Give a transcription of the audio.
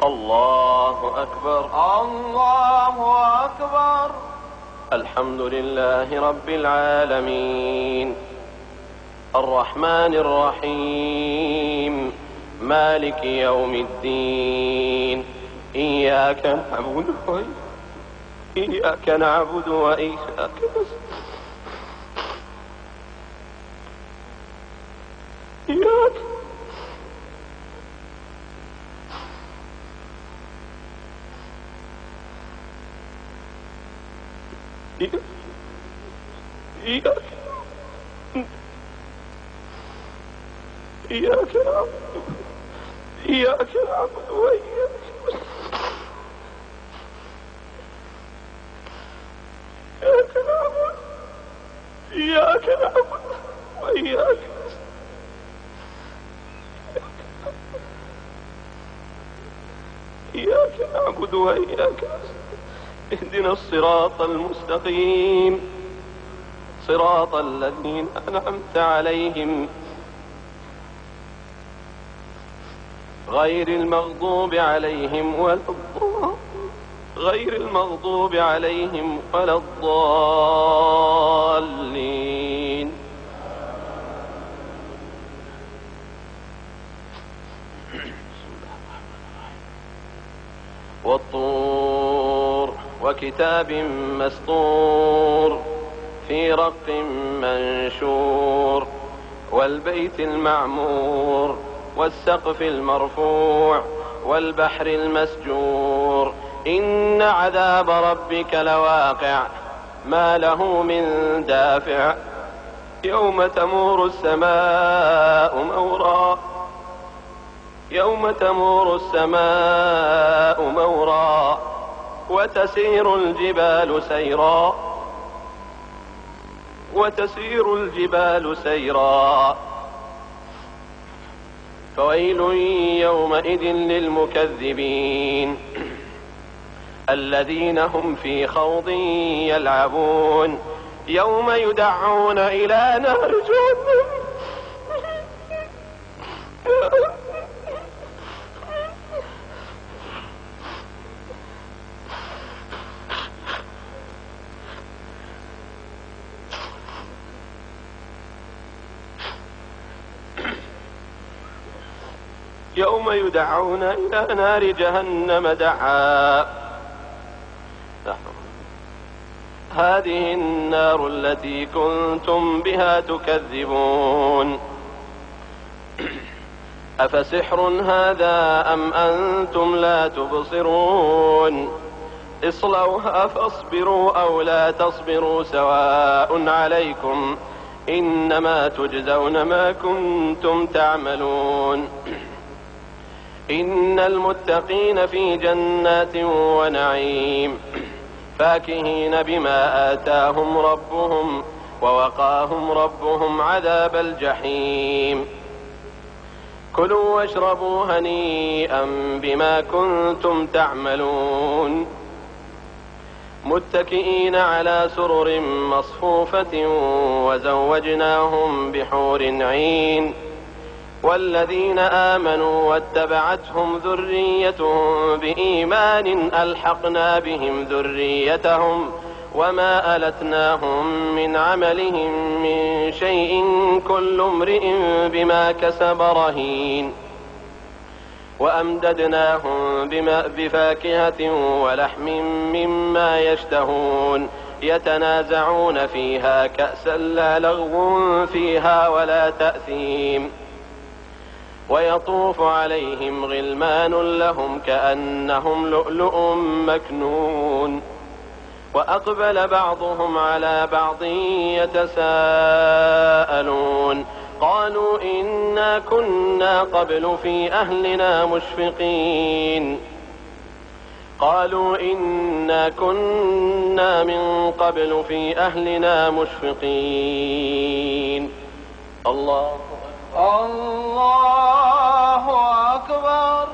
الله أكبر. الله أكبر. الحمد لله رب العالمين، الرحمن الرحيم، مالك يوم الدين. إياك نعبد وإياك إياك نعبد وإياك نعبد وإياك اهدنا الصراط المستقيم، صراط الذين أنعمت عليهم غير المغضوب عليهم ولا الضالين. والطور وكتاب مسطور في رق منشور، والبيت المعمور والسقف المرفوع والبحر المسجور. إن عذاب ربك لواقع ما له من دافع. يوم تمور السماء مورا وتسير الجبال سيرا. فويل يومئذ للمكذبين الذين هم في خوض يلعبون. يوم يدعون إلى نار جهنم دعا. هذه النار التي كنتم بها تكذبون. أفسحر هذا أم أنتم لا تبصرون. اصلوها فاصبروا أو لا تصبروا سواء عليكم، إنما تجزون ما كنتم تعملون. إن المتقين في جنات ونعيم فاكهين بما آتاهم ربهم ووقاهم ربهم عذاب الجحيم. كلوا واشربوا هنيئا بما كنتم تعملون. متكئين على سرر مصفوفة وزوجناهم بحور عين. والذين آمنوا واتبعتهم ذريتهم بإيمان ألحقنا بهم ذريتهم وما ألتناهم من عملهم من شيء كل امرئ بما كسب رهين. وأمددناهم بفاكهة ولحم مما يشتهون. يتنازعون فيها كأسا لا لغو فيها ولا تأثيم. ويطوف عليهم غلمان لهم كأنهم لؤلؤ مكنون. وأقبل بعضهم على بعض يتساءلون. قالوا إنا كنا قبل في أهلنا مشفقين. الله أكبر.